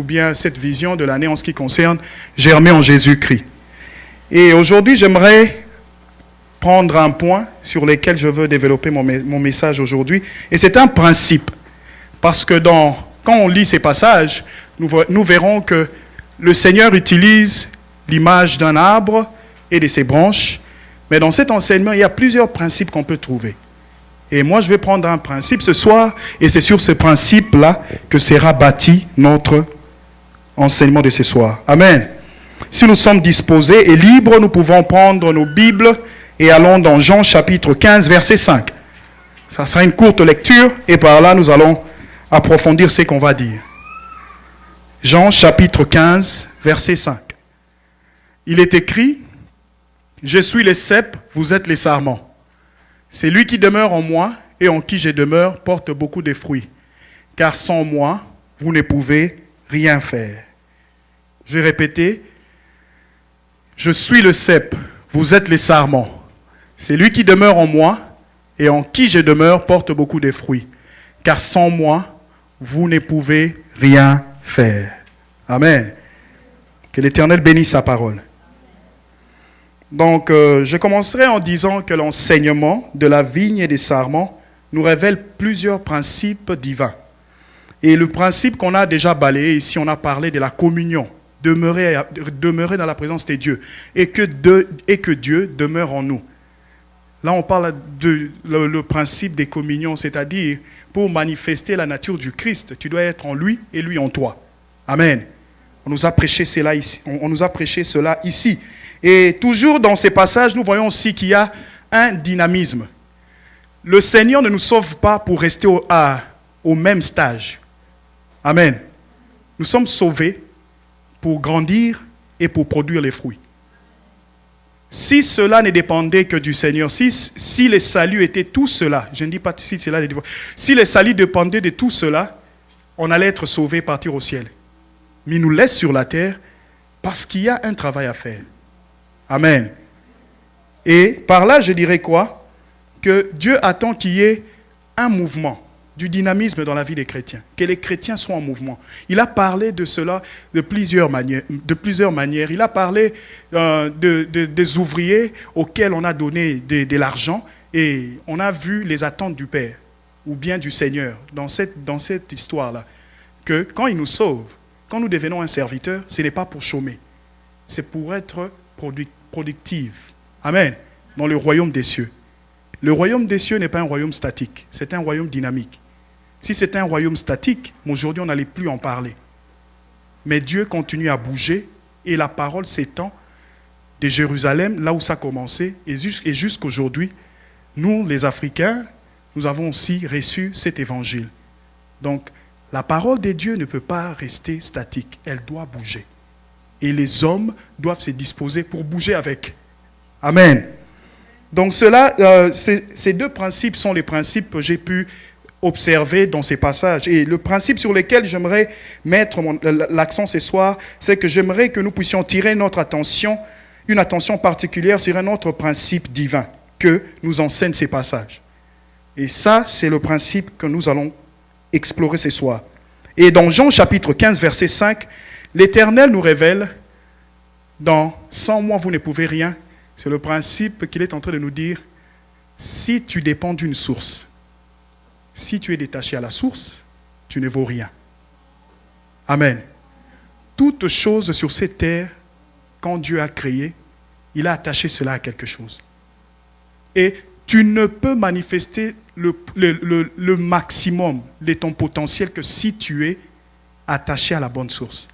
bien cette vision de l'année en ce qui concerne germer en Jésus-Christ. Et aujourd'hui, j'aimerais prendre un point sur lequel je veux développer mon message aujourd'hui. Et c'est un principe. Parce que quand on lit ces passages, nous verrons que le Seigneur utilise l'image d'un arbre et de ses branches. Mais dans cet enseignement, il y a plusieurs principes qu'on peut trouver. Et moi, je vais prendre un principe ce soir, et c'est sur ce principe-là que sera bâti notre enseignement de ce soir. Amen. Si nous sommes disposés et libres, nous pouvons prendre nos Bibles et allons dans Jean chapitre 15, verset 5. Ça sera une courte lecture, et par là, nous allons approfondir ce qu'on va dire. Jean chapitre 15, verset 5. Il est écrit, « Je suis le cep, vous êtes les sarments. C'est lui qui demeure en moi et en qui je demeure porte beaucoup de fruits. Car sans moi, vous ne pouvez rien faire. » Je vais répéter, « Je suis le cep, vous êtes les sarments. C'est lui qui demeure en moi et en qui je demeure porte beaucoup de fruits. Car sans moi, vous ne pouvez rien faire. » Amen. Que l'Éternel bénisse sa parole. Donc, je commencerai en disant que l'enseignement de la vigne et des sarments nous révèle plusieurs principes divins. Et le principe qu'on a déjà balayé ici, on a parlé de la communion, demeurer dans la présence de Dieu, et que Dieu demeure en nous. Là, on parle le principe des communions, c'est-à-dire, pour manifester la nature du Christ, tu dois être en lui et lui en toi. Amen. On nous a prêché cela ici. Et toujours dans ces passages, nous voyons aussi qu'il y a un dynamisme. Le Seigneur ne nous sauve pas pour rester au même stage. Amen. Nous sommes sauvés pour grandir et pour produire les fruits. Si cela ne dépendait que du Seigneur, si le salut était tout cela, je ne dis pas si cela ne dépendait, si le salut dépendait de tout cela, on allait être sauvés, partir au ciel. Mais il nous laisse sur la terre parce qu'il y a un travail à faire. Amen. Et par là, je dirais quoi? Que Dieu attend qu'il y ait un mouvement, du dynamisme dans la vie des chrétiens, que les chrétiens soient en mouvement. Il a parlé de cela de plusieurs manières. Il a parlé des ouvriers auxquels on a donné de l'argent et on a vu les attentes du Père ou bien du Seigneur dans cette histoire-là. Que quand il nous sauve, quand nous devenons un serviteur, ce n'est pas pour chômer, c'est pour être productive. Amen. Dans le royaume des cieux. Le royaume des cieux n'est pas un royaume statique, c'est un royaume dynamique. Si c'était un royaume statique, aujourd'hui on n'allait plus en parler. Mais Dieu continue à bouger et la parole s'étend de Jérusalem, là où ça a commencé, et jusqu'aujourd'hui, nous les Africains, nous avons aussi reçu cet évangile. Donc, la parole de Dieu ne peut pas rester statique, elle doit bouger. Et les hommes doivent se disposer pour bouger avec. Amen. Donc ces deux principes sont les principes que j'ai pu observer dans ces passages. Et le principe sur lequel j'aimerais mettre l'accent ce soir, c'est que j'aimerais que nous puissions tirer une attention particulière sur un autre principe divin que nous enseignent ces passages. Et ça, c'est le principe que nous allons explorer ce soir. Et dans Jean chapitre 15, verset 5, l'Éternel nous révèle, sans moi vous ne pouvez rien, c'est le principe qu'il est en train de nous dire, si tu dépends d'une source, si tu es détaché à la source, tu ne vaux rien. Amen. Toute chose sur cette terre, quand Dieu a créé, il a attaché cela à quelque chose. Et tu ne peux manifester le maximum de ton potentiel que si tu es attaché à la bonne source.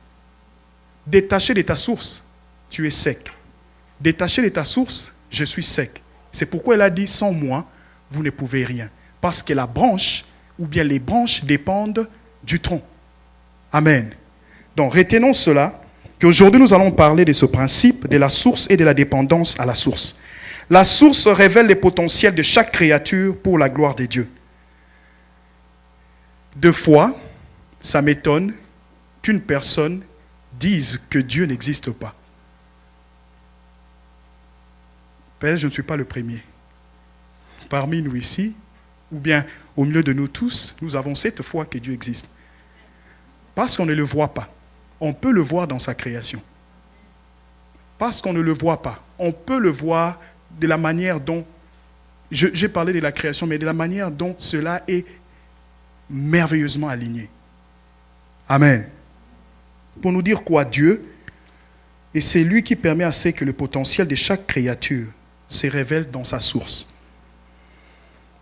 Détaché de ta source, tu es sec. Détaché de ta source, je suis sec. C'est pourquoi il a dit, sans moi, vous ne pouvez rien. Parce que la branche, ou bien les branches dépendent du tronc. Amen. Donc retenons cela, qu'aujourd'hui nous allons parler de ce principe de la source et de la dépendance à la source. La source révèle les potentiels de chaque créature pour la gloire de Dieu. Deux fois, ça m'étonne qu'une personne dise que Dieu n'existe pas. Peut-être je ne suis pas le premier. Parmi nous ici, ou bien au milieu de nous tous, nous avons cette foi que Dieu existe. Parce qu'on ne le voit pas. on peut le voir dans sa création. Parce qu'on ne le voit pas. On peut le voir de la manière dont, j'ai parlé de la création, mais de la manière dont cela est merveilleusement aligné. Amen. Pour nous dire quoi, Dieu, et c'est lui qui permet à ce que le potentiel de chaque créature se révèle dans sa source.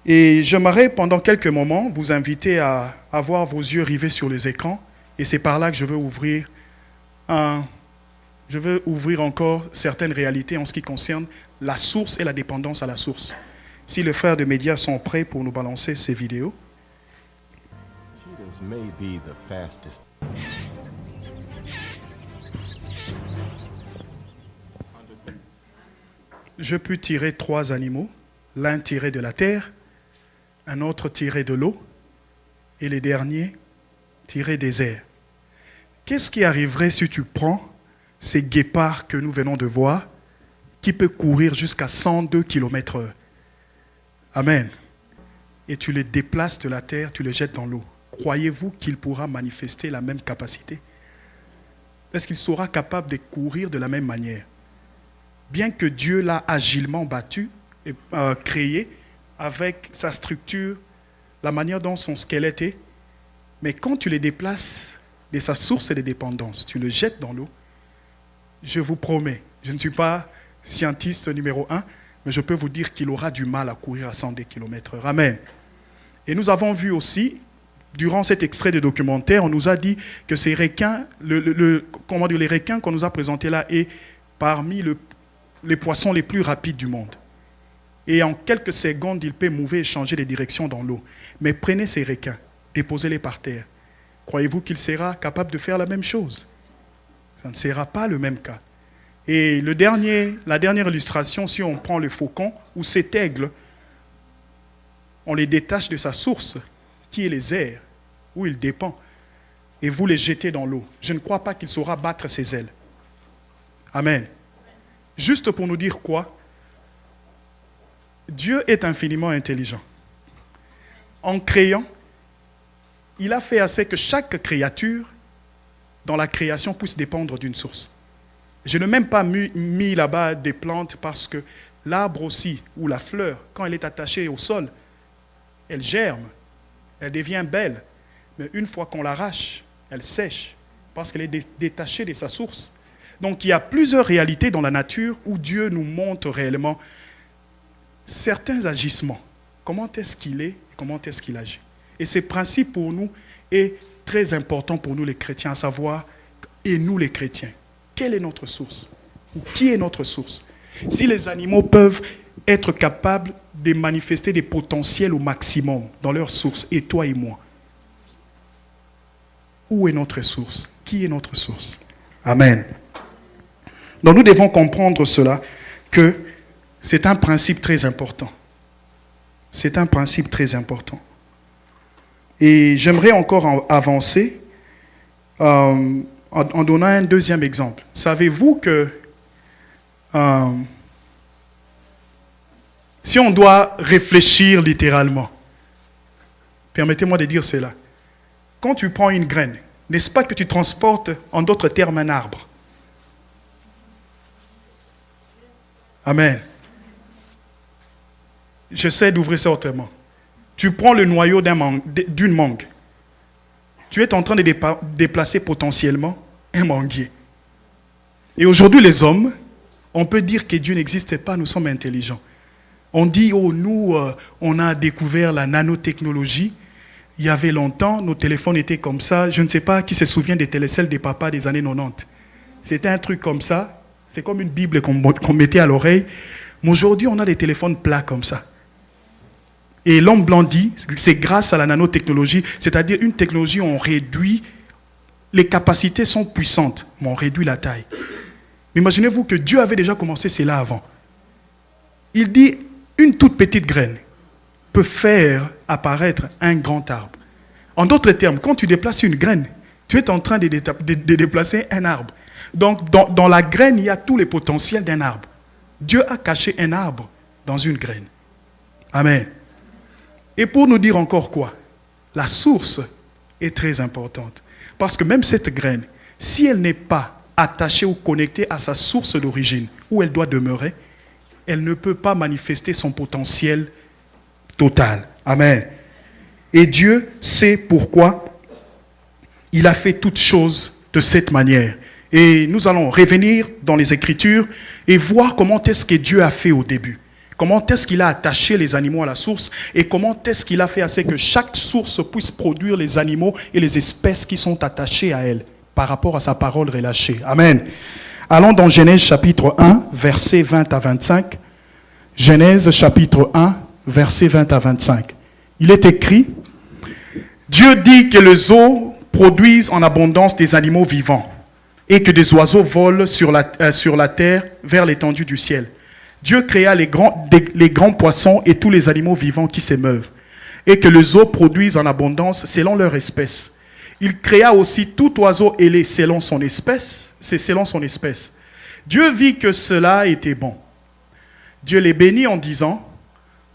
Et j'aimerais pendant quelques moments vous inviter à avoir vos yeux rivés sur les écrans, et c'est par là que je veux ouvrir encore certaines réalités en ce qui concerne la source et la dépendance à la source. Si les frères de médias sont prêts pour nous balancer ces vidéos. Cheetahs may be the fastest. Je peux tirer 3 animaux, l'un tiré de la terre, un autre tiré de l'eau, et les derniers tirés des airs. Qu'est-ce qui arriverait si tu prends ces guépards que nous venons de voir, qui peut courir jusqu'à 102 km/h? Amen. Et tu les déplaces de la terre, tu les jettes dans l'eau. Croyez-vous qu'il pourra manifester la même capacité? Est-ce qu'il sera capable de courir de la même manière? Bien que Dieu l'a agilement battu et créé avec sa structure, la manière dont son squelette est, mais quand tu les déplaces de sa source et de dépendance, tu le jettes dans l'eau, je vous promets, je ne suis pas scientiste numéro 1, mais je peux vous dire qu'il aura du mal à courir à 102 km/h. Amen. Et nous avons vu aussi, durant cet extrait de documentaire, on nous a dit que ces requins, les requins qu'on nous a présentés là, est parmi les poissons les plus rapides du monde. Et en quelques secondes, il peut mouver et changer de direction dans l'eau. Mais prenez ces requins, déposez-les par terre. Croyez-vous qu'il sera capable de faire la même chose? Ça ne sera pas le même cas. Et la dernière illustration, si on prend le faucon ou cet aigle, on les détache de sa source, qui est les airs, où il dépend, et vous les jetez dans l'eau. Je ne crois pas qu'il saura battre ses ailes. Amen. Juste pour nous dire quoi? Dieu est infiniment intelligent. En créant, il a fait assez que chaque créature dans la création puisse dépendre d'une source. Je n'ai même pas mis là-bas des plantes parce que l'arbre aussi, ou la fleur, quand elle est attachée au sol, elle germe, elle devient belle. Mais une fois qu'on l'arrache, elle sèche parce qu'elle est détachée de sa source. Donc il y a plusieurs réalités dans la nature où Dieu nous montre réellement certains agissements. Comment est-ce qu'il est et comment est-ce qu'il agit. Et ce principe pour nous est très important pour nous les chrétiens, à savoir, et nous les chrétiens, quelle est notre source? Ou qui est notre source? Si les animaux peuvent être capables de manifester des potentiels au maximum dans leur source, et toi et moi, où est notre source? Qui est notre source? Amen. Donc nous devons comprendre cela, que c'est un principe très important. C'est un principe très important. Et j'aimerais encore avancer en donnant un deuxième exemple. Savez-vous que si on doit réfléchir littéralement, permettez-moi de dire cela, quand tu prends une graine, n'est-ce pas que tu transportes, en d'autres termes, un arbre? Amen. J'essaie d'ouvrir ça autrement. Tu prends le noyau d'une mangue. Tu es en train de déplacer potentiellement un manguier. Et aujourd'hui, les hommes, on peut dire que Dieu n'existe pas, nous sommes intelligents. On dit, oh, nous, on a découvert la nanotechnologie. Il y avait longtemps, nos téléphones étaient comme ça. Je ne sais pas qui se souvient des télécelles des papas des années 90. C'était un truc comme ça. C'est comme une Bible qu'on mettait à l'oreille. Mais aujourd'hui, on a des téléphones plats comme ça. Et l'homme blanc dit, c'est grâce à la nanotechnologie, c'est-à-dire une technologie où on réduit, les capacités sont puissantes, mais on réduit la taille. Mais imaginez-vous que Dieu avait déjà commencé cela avant. Il dit, une toute petite graine peut faire apparaître un grand arbre. En d'autres termes, quand tu déplaces une graine, tu es en train de déplacer un arbre. Donc, dans la graine, il y a tous les potentiels d'un arbre. Dieu a caché un arbre dans une graine. Amen. Et pour nous dire encore quoi? La source est très importante. Parce que même cette graine, si elle n'est pas attachée ou connectée à sa source d'origine, où elle doit demeurer, elle ne peut pas manifester son potentiel total. Amen. Et Dieu sait pourquoi il a fait toutes choses de cette manière. Et nous allons revenir dans les Écritures et voir comment est-ce que Dieu a fait au début. Comment est-ce qu'il a attaché les animaux à la source et comment est-ce qu'il a fait assez que chaque source puisse produire les animaux et les espèces qui sont attachées à elle par rapport à sa parole relâchée. Amen. Allons dans Genèse chapitre 1, versets 20 à 25. Genèse chapitre 1, versets 20 à 25. Il est écrit, Dieu dit que les eaux produisent en abondance des animaux vivants et que des oiseaux volent sur la terre vers l'étendue du ciel. Dieu créa les grands poissons et tous les animaux vivants qui s'émeuvent, et que les eaux produisent en abondance selon leur espèce. Il créa aussi tout oiseau ailé selon son espèce. Dieu vit que cela était bon. Dieu les bénit en disant,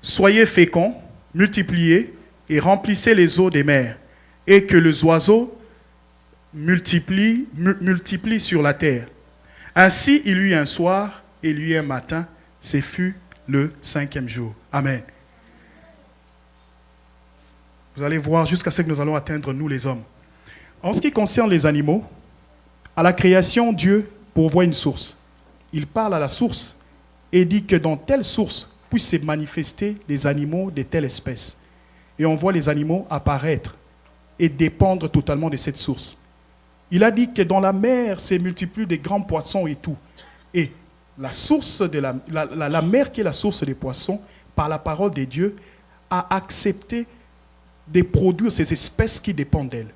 soyez féconds, multipliez et remplissez les eaux des mers, et que les oiseaux multiplient sur la terre. Ainsi il y eut un soir et il y eut un matin. Ce fut le 5e jour. Amen. Vous allez voir jusqu'à ce que nous allons atteindre, nous les hommes. En ce qui concerne les animaux, à la création, Dieu pourvoit une source. Il parle à la source et dit que dans telle source puissent se manifester les animaux de telle espèce. Et on voit les animaux apparaître et dépendre totalement de cette source. Il a dit que dans la mer se multiplient des grands poissons et tout. Et la source de la mer qui est la source des poissons, par la parole de Dieu, a accepté de produire ces espèces qui dépendent d'elle.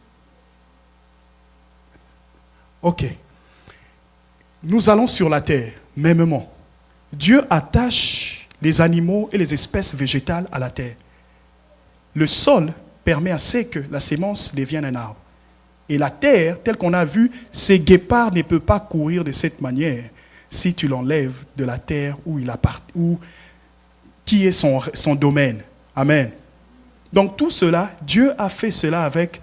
Ok. Nous allons sur la terre, mêmement. Dieu attache les animaux et les espèces végétales à la terre. Le sol permet à ce que la sémence devienne un arbre. Et la terre, telle qu'on a vu, ces guépards ne peuvent pas courir de cette manière si tu l'enlèves de la terre où il appartient, qui est son domaine. Amen. Donc tout cela, Dieu a fait cela avec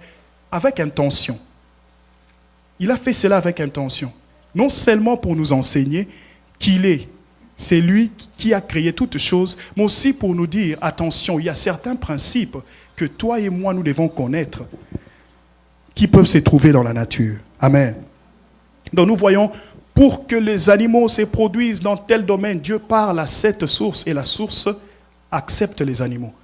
intention. Il a fait cela avec intention. Non seulement pour nous enseigner c'est lui qui a créé toutes choses, mais aussi pour nous dire, attention, il y a certains principes que toi et moi nous devons connaître qui peuvent se trouver dans la nature. Amen. Donc nous voyons, pour que les animaux se produisent dans tel domaine, Dieu parle à cette source et la source accepte les animaux.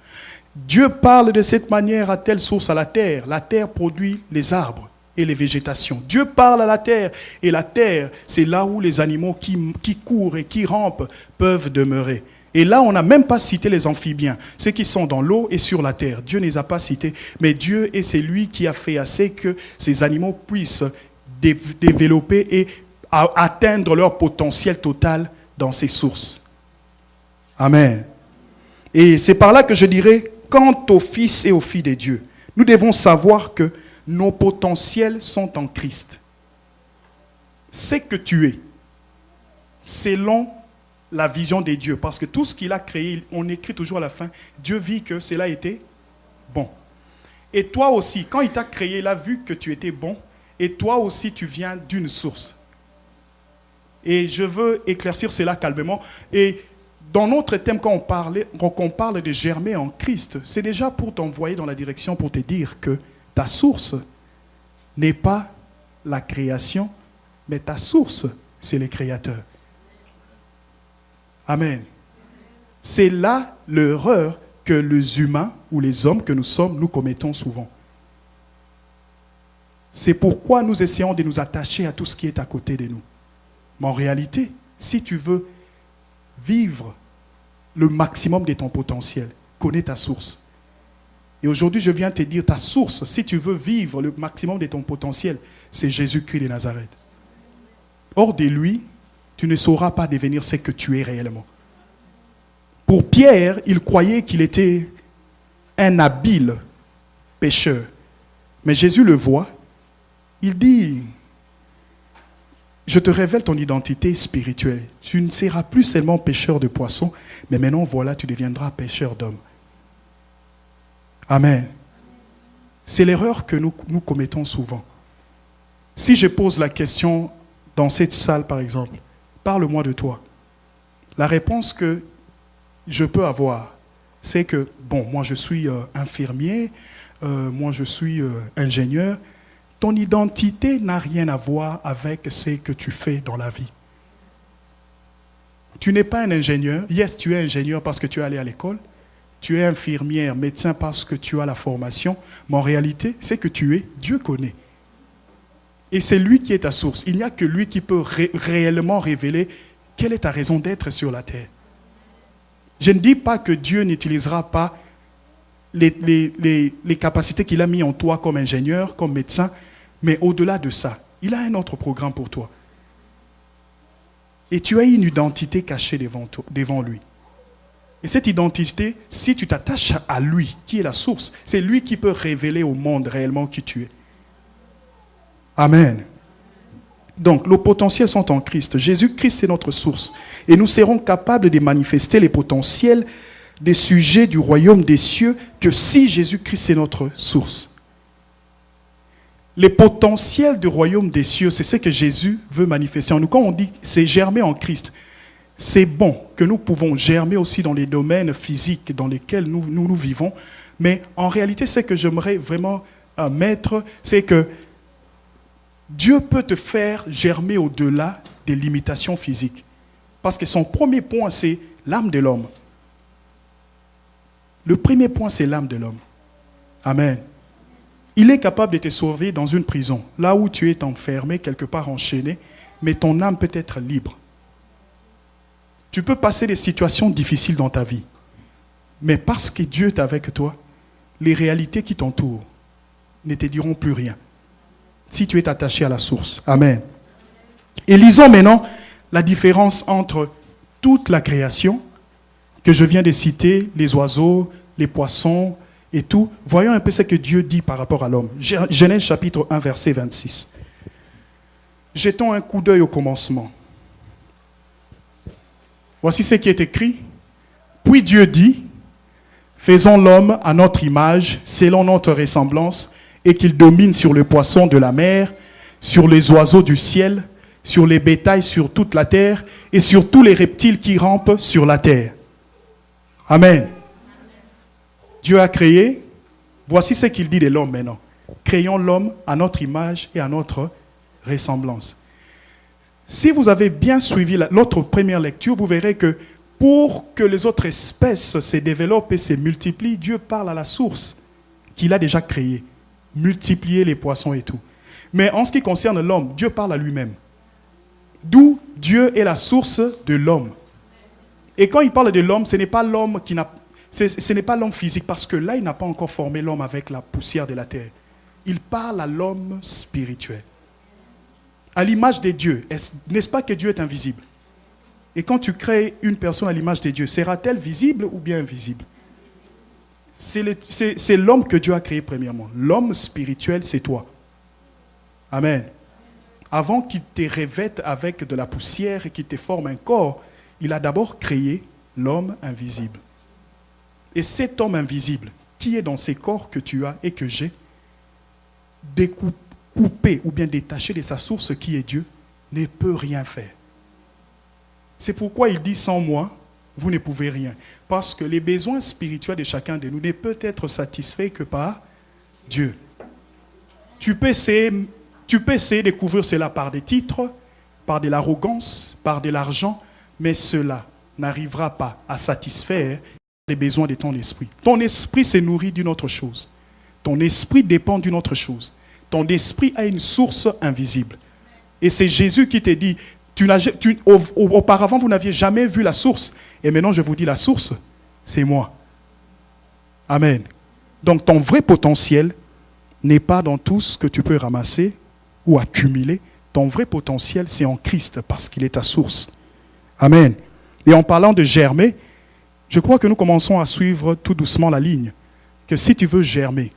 Dieu parle de cette manière à telle source à la terre produit les arbres et les végétations. Dieu parle à la terre et la terre, c'est là où les animaux qui courent et qui rampent peuvent demeurer. Et là, on n'a même pas cité les amphibiens, ceux qui sont dans l'eau et sur la terre. Dieu ne les a pas cités, mais Dieu est celui qui a fait assez que ces animaux puissent développer et atteindre leur potentiel total dans ces sources. Amen. Et c'est par là que je dirais, quant aux fils et aux filles de Dieu, nous devons savoir que nos potentiels sont en Christ. C'est que tu es, selon la vision de Dieu, parce que tout ce qu'il a créé, on écrit toujours à la fin, Dieu vit que cela était bon. Et toi aussi, quand il t'a créé, il a vu que tu étais bon, et toi aussi tu viens d'une source. Et je veux éclaircir cela calmement. Et dans notre thème, quand on parle de germer en Christ, c'est déjà pour t'envoyer dans la direction, pour te dire que ta source n'est pas la création, mais ta source, c'est le Créateur. Amen. C'est là l'erreur que les humains ou les hommes que nous sommes, nous commettons souvent. C'est pourquoi nous essayons de nous attacher à tout ce qui est à côté de nous. Mais en réalité, si tu veux vivre le maximum de ton potentiel, connais ta source. Et aujourd'hui, je viens te dire ta source, si tu veux vivre le maximum de ton potentiel, c'est Jésus-Christ de Nazareth. Hors de lui, tu ne sauras pas devenir ce que tu es réellement. Pour Pierre, il croyait qu'il était un habile pécheur. Mais Jésus le voit, il dit, je te révèle ton identité spirituelle. Tu ne seras plus seulement pêcheur de poissons, mais maintenant, voilà, tu deviendras pêcheur d'hommes. Amen. C'est l'erreur que nous commettons souvent. Si je pose la question dans cette salle, par exemple, parle-moi de toi. La réponse que je peux avoir, c'est que, bon, moi je suis infirmier, moi je suis ingénieur. Ton identité n'a rien à voir avec ce que tu fais dans la vie. Tu n'es pas un ingénieur. Yes, tu es ingénieur parce que tu es allé à l'école. Tu es infirmière, médecin parce que tu as la formation. Mais en réalité, c'est que tu es, Dieu connaît. Et c'est lui qui est ta source. Il n'y a que lui qui peut réellement révéler quelle est ta raison d'être sur la terre. Je ne dis pas que Dieu n'utilisera pas les capacités qu'il a mis en toi comme ingénieur, comme médecin, mais au-delà de ça, il a un autre programme pour toi. Et tu as une identité cachée devant lui. Et cette identité, si tu t'attaches à lui, qui est la source, c'est lui qui peut révéler au monde réellement qui tu es. Amen. Donc, les potentiels sont en Christ. Jésus-Christ est notre source. Et nous serons capables de manifester les potentiels des sujets du royaume des cieux que si Jésus-Christ est notre source. Les potentiels du royaume des cieux, c'est ce que Jésus veut manifester en nous. Quand on dit c'est germer en Christ, c'est bon que nous pouvons germer aussi dans les domaines physiques dans lesquels nous vivons. Mais en réalité, ce que j'aimerais vraiment mettre, c'est que Dieu peut te faire germer au-delà des limitations physiques. Parce que son premier point, c'est l'âme de l'homme. Le premier point, c'est l'âme de l'homme. Amen. Il est capable de te sauver dans une prison, là où tu es enfermé, quelque part enchaîné, mais ton âme peut être libre. Tu peux passer des situations difficiles dans ta vie, mais parce que Dieu est avec toi, les réalités qui t'entourent ne te diront plus rien. Si tu es attaché à la source. Amen. Et lisons maintenant la différence entre toute la création que je viens de citer, les oiseaux, les poissons et tout. Voyons un peu ce que Dieu dit par rapport à l'homme. Genèse chapitre 1, verset 26. Jetons un coup d'œil au commencement. Voici ce qui est écrit. Puis Dieu dit, faisons l'homme à notre image, selon notre ressemblance, et qu'il domine sur les poissons de la mer, sur les oiseaux du ciel, sur les bétails sur toute la terre, et sur tous les reptiles qui rampent sur la terre. Amen. Dieu a créé, voici ce qu'il dit de l'homme maintenant. Créons l'homme à notre image et à notre ressemblance. Si vous avez bien suivi l'autre première lecture, vous verrez que pour que les autres espèces se développent et se multiplient, Dieu parle à la source qu'il a déjà créée. Multiplier les poissons et tout. Mais en ce qui concerne l'homme, Dieu parle à lui-même. D'où Dieu est la source de l'homme. Et quand il parle de l'homme, ce n'est pas l'homme ce n'est pas l'homme physique, parce que là, il n'a pas encore formé l'homme avec la poussière de la terre. Il parle à l'homme spirituel. À l'image de Dieu. N'est-ce pas que Dieu est invisible? Et quand tu crées une personne à l'image de Dieu, sera-t-elle visible ou bien invisible? C'est l'homme que Dieu a créé premièrement. L'homme spirituel, c'est toi. Amen. Avant qu'il te revête avec de la poussière et qu'il te forme un corps, il a d'abord créé l'homme invisible. Et cet homme invisible, qui est dans ces corps que tu as et que j'ai, coupé ou bien détaché de sa source qui est Dieu, ne peut rien faire. C'est pourquoi il dit sans moi, vous ne pouvez rien. Parce que les besoins spirituels de chacun de nous ne peuvent être satisfaits que par Dieu. Tu peux essayer de couvrir cela par des titres, par de l'arrogance, par de l'argent, mais cela n'arrivera pas à satisfaire les besoins de ton esprit. Ton esprit se nourrit d'une autre chose. Ton esprit dépend d'une autre chose. Ton esprit a une source invisible. Et c'est Jésus qui te dit, auparavant vous n'aviez jamais vu la source. Et maintenant je vous dis la source, c'est moi. Amen. Donc ton vrai potentiel n'est pas dans tout ce que tu peux ramasser ou accumuler. Ton vrai potentiel, c'est en Christ parce qu'il est ta source. Amen. Et en parlant de germer, je crois que nous commençons à suivre tout doucement la ligne. Que si tu veux germer,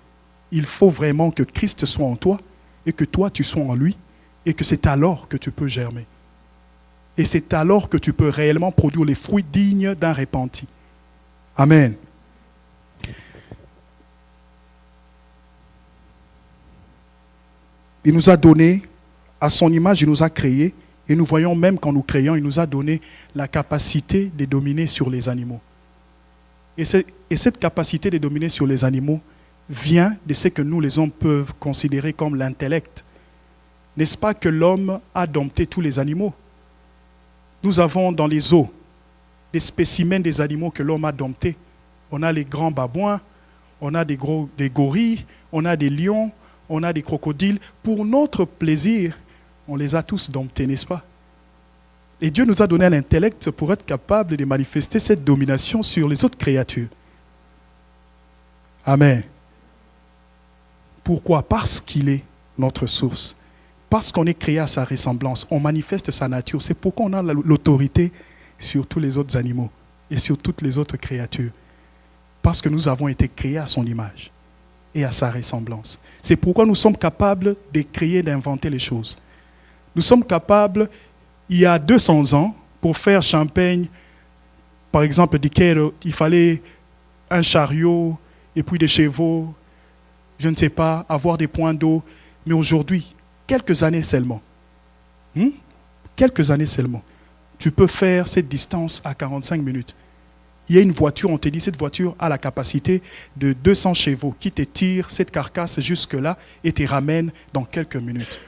il faut vraiment que Christ soit en toi et que toi tu sois en lui et que c'est alors que tu peux germer. Et c'est alors que tu peux réellement produire les fruits dignes d'un repenti. Amen. Il nous a donné À son image, il nous a créés. Et nous voyons même qu'en nous créant, il nous a donné la capacité de dominer sur les animaux. Et cette capacité de dominer sur les animaux vient de ce que nous, les hommes, peuvent considérer comme l'intellect. N'est-ce pas que l'homme a dompté tous les animaux? Nous avons dans les eaux des spécimens des animaux que l'homme a domptés. On a les grands babouins, on a des gorilles, on a des lions, on a des crocodiles. Pour notre plaisir, on les a tous domptés, n'est-ce pas? Et Dieu nous a donné l'intellect pour être capable de manifester cette domination sur les autres créatures. Amen. Pourquoi? Parce qu'il est notre source. Parce qu'on est créé à sa ressemblance. On manifeste sa nature. C'est pourquoi on a l'autorité sur tous les autres animaux et sur toutes les autres créatures. Parce que nous avons été créés à son image et à sa ressemblance. C'est pourquoi nous sommes capables de créer, d'inventer les choses. Nous sommes capables, il y a 200 ans, pour faire Champagne, par exemple, il fallait un chariot et puis des chevaux, je ne sais pas, avoir des points d'eau. Mais aujourd'hui, quelques années seulement, quelques années seulement, tu peux faire cette distance à 45 minutes. Il y a une voiture, on te dit, cette voiture a la capacité de 200 chevaux qui te tire cette carcasse jusque-là et te ramène dans quelques minutes.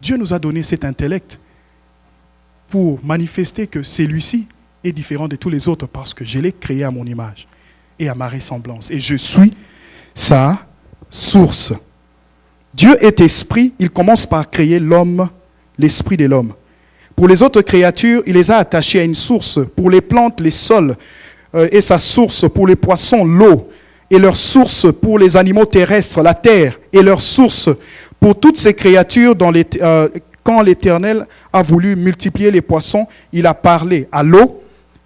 Dieu nous a donné cet intellect pour manifester que celui-ci est différent de tous les autres parce que je l'ai créé à mon image et à ma ressemblance. Et je suis sa source. Dieu est esprit, il commence par créer l'homme, l'esprit de l'homme. Pour les autres créatures, il les a attachés à une source. Pour les plantes, les sols et sa source. Pour les poissons, l'eau et leur source. Pour les animaux terrestres, la terre et leur source. Pour toutes ces créatures, quand l'Éternel a voulu multiplier les poissons, il a parlé à l'eau.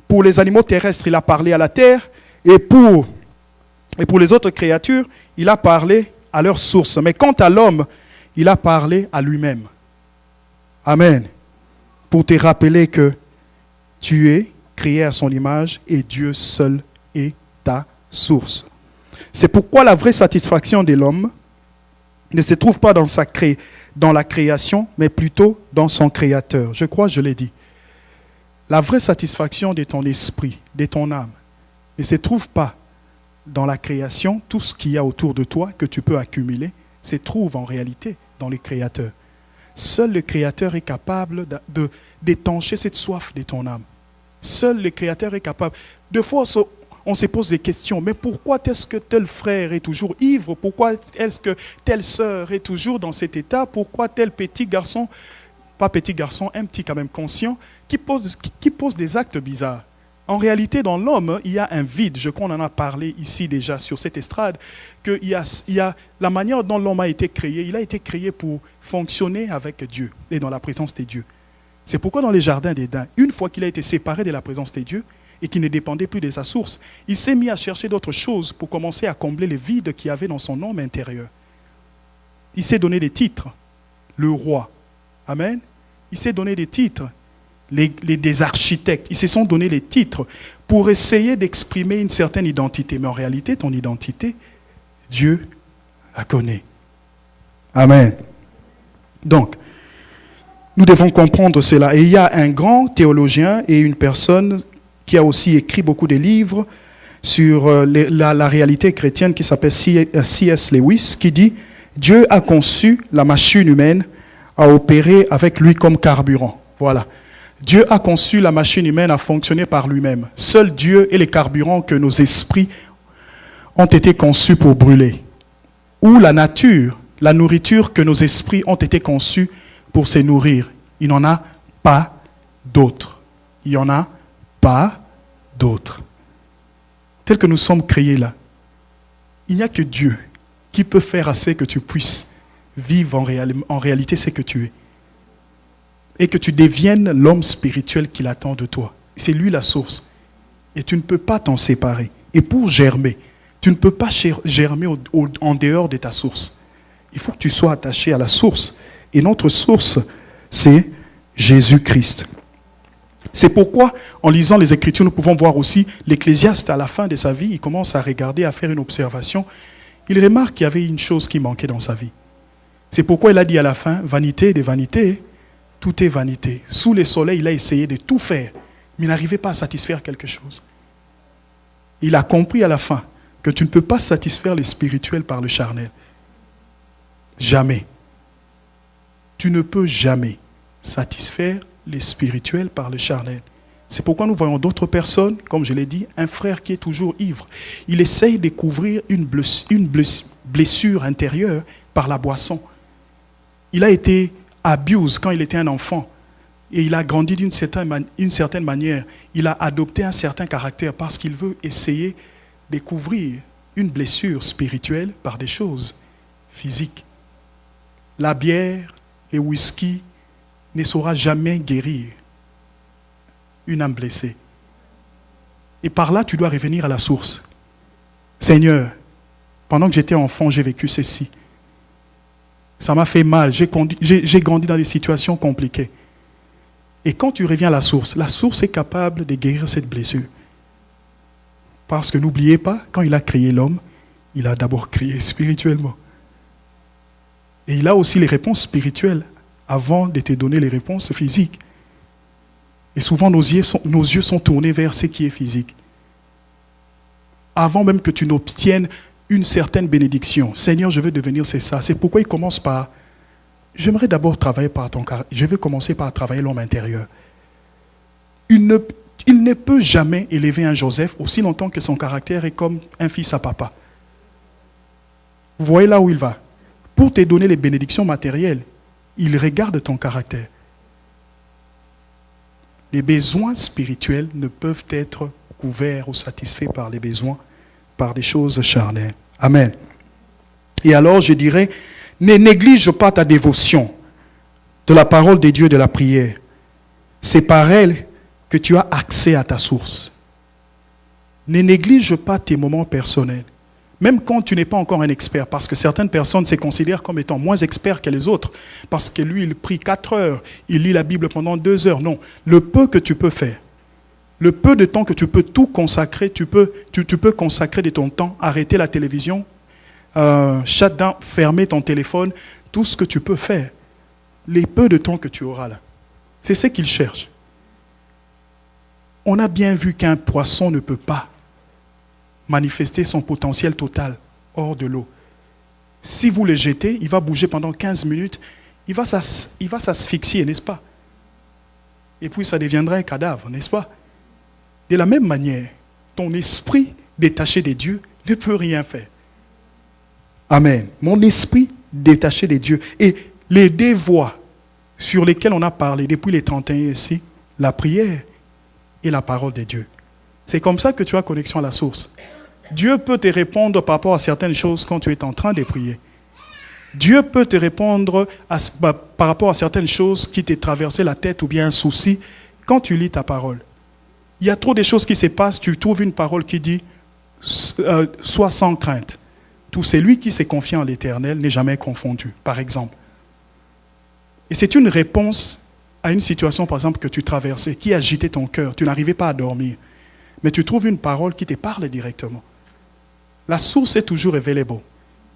Pour les animaux terrestres, il a parlé à la terre. Et pour les autres créatures, il a parlé à leur source. Mais quant à l'homme, il a parlé à lui-même. Amen. Pour te rappeler que tu es créé à son image et Dieu seul est ta source. C'est pourquoi la vraie satisfaction de l'homme ne se trouve pas dans la création, mais plutôt dans son créateur. Je crois, je l'ai dit. La vraie satisfaction de ton esprit, de ton âme, ne se trouve pas dans la création, tout ce qu'il y a autour de toi que tu peux accumuler, se trouve en réalité dans le Créateur. Seul le Créateur est capable d'étancher cette soif de ton âme. Seul le Créateur est capable. Des fois, on se pose des questions. Mais pourquoi est-ce que tel frère est toujours ivre? Pourquoi est-ce que telle sœur est toujours dans cet état? Pourquoi tel petit garçon, pas petit garçon, un petit quand même conscient, qui pose des actes bizarres? En réalité, dans l'homme, il y a un vide. Je crois qu'on en a parlé ici déjà sur cette estrade, qu'il y a la manière dont l'homme a été créé. Il a été créé pour fonctionner avec Dieu et dans la présence de Dieu. C'est pourquoi dans les jardins d'Éden, une fois qu'il a été séparé de la présence de Dieu et qu'il ne dépendait plus de sa source, il s'est mis à chercher d'autres choses pour commencer à combler les vides qu'il y avait dans son homme intérieur. Il s'est donné des titres, le roi. Amen. Il s'est donné des titres. Des architectes, ils se sont donné les titres pour essayer d'exprimer une certaine identité. Mais en réalité, ton identité, Dieu la connaît. Amen. Donc, nous devons comprendre cela. Et il y a un grand théologien et une personne qui a aussi écrit beaucoup de livres sur la réalité chrétienne qui s'appelle C.S. Lewis, qui dit « Dieu a conçu la machine humaine à opérer avec lui comme carburant. » Voilà. Dieu a conçu la machine humaine à fonctionner par lui-même. Seul Dieu est le carburant que nos esprits ont été conçus pour brûler. Ou la nature, la nourriture que nos esprits ont été conçus pour se nourrir. Il n'en a pas d'autre. Il n'y en a pas d'autre. Tel que nous sommes créés là, il n'y a que Dieu qui peut faire assez que tu puisses vivre en réalité ce que tu es. Et que tu deviennes l'homme spirituel qu'il attend de toi. C'est lui la source. Et tu ne peux pas t'en séparer. Et pour germer, tu ne peux pas germer en dehors de ta source. Il faut que tu sois attaché à la source. Et notre source, c'est Jésus-Christ. C'est pourquoi, en lisant les Écritures, nous pouvons voir aussi l'Ecclésiaste, à la fin de sa vie, il commence à regarder, à faire une observation. Il remarque qu'il y avait une chose qui manquait dans sa vie. C'est pourquoi il a dit à la fin, vanité des vanités, tout est vanité. Sous le soleil, il a essayé de tout faire, mais il n'arrivait pas à satisfaire quelque chose. Il a compris à la fin que tu ne peux pas satisfaire les spirituels par le charnel. Jamais. Tu ne peux jamais satisfaire les spirituels par le charnel. C'est pourquoi nous voyons d'autres personnes, comme je l'ai dit, un frère qui est toujours ivre. Il essaye de couvrir une blessure intérieure par la boisson. Il a été abusé quand il était un enfant. Et il a grandi d'une certaine manière. Il a adopté un certain caractère parce qu'il veut essayer de couvrir une blessure spirituelle par des choses physiques. La bière, les whisky ne saura jamais guérir une âme blessée. Et par là, tu dois revenir à la source. Seigneur, pendant que j'étais enfant, j'ai vécu ceci. Ça m'a fait mal. J'ai grandi dans des situations compliquées. Et quand tu reviens à la source est capable de guérir cette blessure. Parce que n'oubliez pas, quand il a créé l'homme, il a d'abord créé spirituellement. Et il a aussi les réponses spirituelles avant de te donner les réponses physiques. Et souvent, nos yeux sont tournés vers ce qui est physique. Avant même que tu n'obtiennes une certaine bénédiction. Seigneur, je veux devenir c'est ça. C'est pourquoi il commence par, j'aimerais d'abord travailler par ton caractère. Je vais commencer par travailler l'homme intérieur. Il ne peut jamais élever un Joseph aussi longtemps que son caractère est comme un fils à papa. Vous voyez là où il va. Pour te donner les bénédictions matérielles, il regarde ton caractère. Les besoins spirituels ne peuvent être couverts ou satisfaits par les besoins, par des choses charnelles. Amen. Et alors, je dirais, ne néglige pas ta dévotion de la parole de Dieu et de la prière. C'est par elle que tu as accès à ta source. Ne néglige pas tes moments personnels. Même quand tu n'es pas encore un expert, parce que certaines personnes se considèrent comme étant moins experts que les autres, parce que lui, il prie 4 heures, il lit la Bible pendant 2 heures. Non, le peu que tu peux faire, le peu de temps que tu peux tout consacrer, tu peux consacrer de ton temps, arrêter la télévision, shutdown, fermer ton téléphone, tout ce que tu peux faire, les peu de temps que tu auras là. C'est ce qu'il cherche. On a bien vu qu'un poisson ne peut pas manifester son potentiel total hors de l'eau. Si vous le jetez, il va bouger pendant 15 minutes, il va s'asphyxier, n'est-ce pas? Et puis ça deviendra un cadavre, n'est-ce pas? De la même manière, ton esprit détaché de Dieu ne peut rien faire. Amen. Mon esprit détaché de Dieu. Et les 2 voies sur lesquelles on a parlé depuis les 31 ici, la prière et la parole de Dieu. C'est comme ça que tu as connexion à la source. Dieu peut te répondre par rapport à certaines choses quand tu es en train de prier. Dieu peut te répondre par rapport à certaines choses qui t'ont traversé la tête ou bien un souci quand tu lis ta parole. Il y a trop de choses qui se passent, tu trouves une parole qui dit « Sois sans crainte ». Tout celui qui s'est confié en l'Éternel n'est jamais confondu, par exemple. Et c'est une réponse à une situation, par exemple, que tu traversais, qui agitait ton cœur, tu n'arrivais pas à dormir. Mais tu trouves une parole qui te parle directement. La source est toujours available.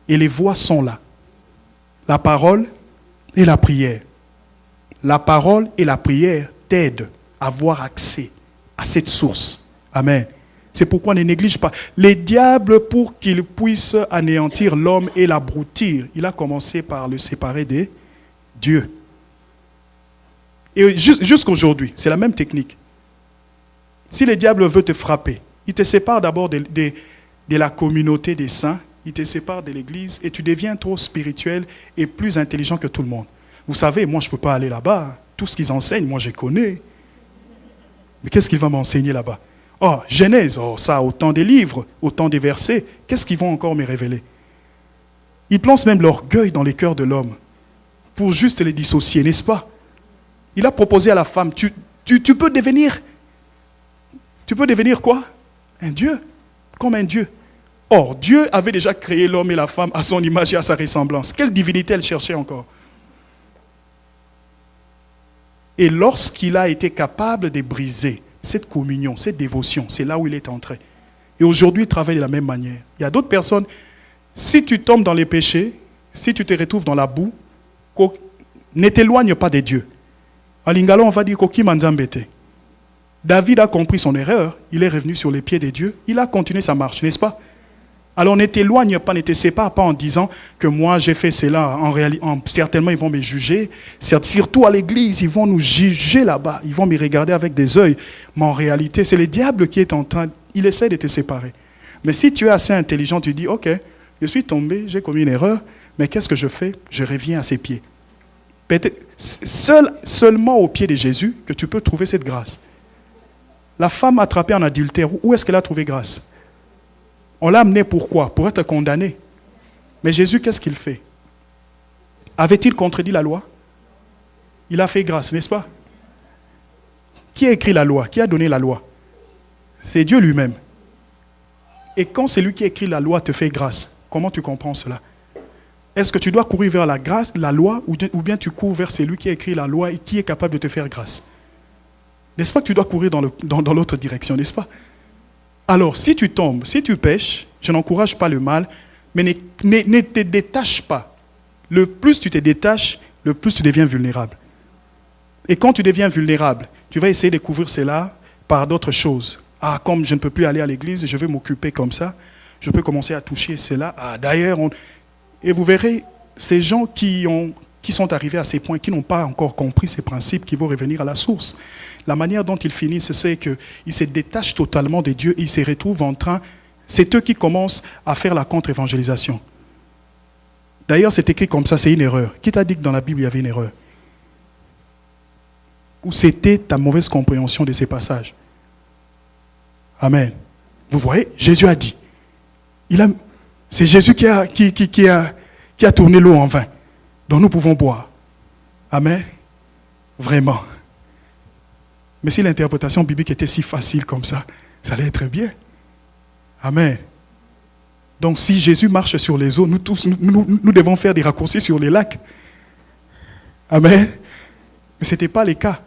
Et les voies sont là. La parole et la prière. La parole et la prière t'aident à avoir accès à cette source. Amen. C'est pourquoi ne néglige pas. Les diables, pour qu'ils puissent anéantir l'homme et l'abrutir, il a commencé par le séparer de Dieu. Et jusqu'aujourd'hui, c'est la même technique. Si le diable veut te frapper, il te sépare d'abord de la communauté des saints, il te sépare de l'église et tu deviens trop spirituel et plus intelligent que tout le monde. Vous savez, moi je ne peux pas aller là-bas. Tout ce qu'ils enseignent, moi je connais. Mais qu'est-ce qu'il va m'enseigner là-bas? Oh, Genèse, oh, ça, autant des livres, autant des versets. Qu'est-ce qu'ils vont encore me révéler? Ils placent même l'orgueil dans les cœurs de l'homme pour juste les dissocier, n'est-ce pas? Il a proposé à la femme, tu peux devenir quoi? Un Dieu, comme un Dieu. Or, Dieu avait déjà créé l'homme et la femme à son image et à sa ressemblance. Quelle divinité elle cherchait encore? Et lorsqu'il a été capable de briser cette communion, cette dévotion, c'est là où il est entré. Et aujourd'hui, il travaille de la même manière. Il y a d'autres personnes, si tu tombes dans les péchés, si tu te retrouves dans la boue, Ne t'éloigne pas des dieux. En lingala, on va dire Koki Manzambete. David a compris son erreur, il est revenu sur les pieds des dieux, il a continué sa marche, n'est-ce pas? Alors ne t'éloigne pas, ne te sépare pas en disant que moi j'ai fait cela. Certainement ils vont me juger, surtout à l'église, ils vont nous juger là-bas, ils vont me regarder avec des yeux. Mais en réalité, c'est le diable qui est en train, il essaie de te séparer. Mais si tu es assez intelligent, tu dis, ok, je suis tombé, j'ai commis une erreur, mais qu'est-ce que je fais? Je reviens à ses pieds. Seulement au pied de Jésus que tu peux trouver cette grâce. La femme attrapée en adultère, où est-ce qu'elle a trouvé grâce? On l'a amenée pourquoi? Pour être condamnée. Mais Jésus, qu'est-ce qu'il fait? Avait-il contredit la loi? Il a fait grâce, n'est-ce pas? Qui a écrit la loi? Qui a donné la loi? C'est Dieu lui-même. Et quand celui qui a écrit la loi te fait grâce, comment tu comprends cela? Est-ce que tu dois courir vers la grâce, la loi, ou bien tu cours vers celui qui a écrit la loi et qui est capable de te faire grâce? N'est-ce pas que tu dois courir dans l'autre direction, n'est-ce pas? Alors, si tu tombes, si tu pêches, je n'encourage pas le mal, mais ne te détache pas. Le plus tu te détaches, le plus tu deviens vulnérable. Et quand tu deviens vulnérable, tu vas essayer de couvrir cela par d'autres choses. Ah, comme je ne peux plus aller à l'église, je vais m'occuper comme ça. Je peux commencer à toucher cela. Ah, d'ailleurs, et vous verrez, ces gens qui sont arrivés à ces points, qui n'ont pas encore compris ces principes, qui vont revenir à la source. La manière dont ils finissent, c'est qu'ils se détachent totalement de Dieu et ils se retrouvent en train... C'est eux qui commencent à faire la contre-évangélisation. D'ailleurs, c'est écrit comme ça, c'est une erreur. Qui t'a dit que dans la Bible, il y avait une erreur? Ou c'était ta mauvaise compréhension de ces passages? Amen. Vous voyez, Jésus a dit. C'est Jésus qui a tourné l'eau en vin, dont nous pouvons boire. Amen. Vraiment. Mais si l'interprétation biblique était si facile comme ça, ça allait être bien. Amen. Donc si Jésus marche sur les eaux, nous tous, nous devons faire des raccourcis sur les lacs. Amen. Mais ce n'était pas le cas.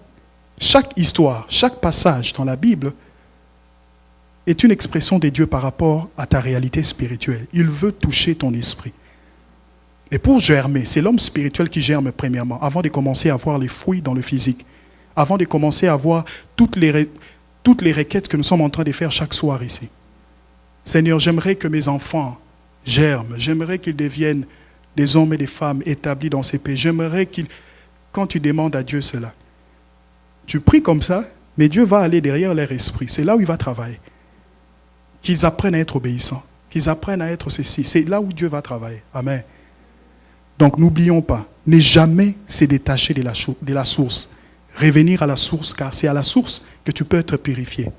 Chaque histoire, chaque passage dans la Bible est une expression de Dieu par rapport à ta réalité spirituelle. Il veut toucher ton esprit. Et pour germer, c'est l'homme spirituel qui germe premièrement, avant de commencer à voir les fruits dans le physique, avant de commencer à voir toutes les requêtes que nous sommes en train de faire chaque soir ici. Seigneur, j'aimerais que mes enfants germent, j'aimerais qu'ils deviennent des hommes et des femmes établis dans ces pays. J'aimerais quand tu demandes à Dieu cela, tu pries comme ça, mais Dieu va aller derrière leur esprit. C'est là où il va travailler. Qu'ils apprennent à être obéissants, qu'ils apprennent à être ceci. C'est là où Dieu va travailler. Amen. Donc n'oublions pas, ne jamais se détacher de la source. Revenir à la source, car c'est à la source que tu peux être purifié.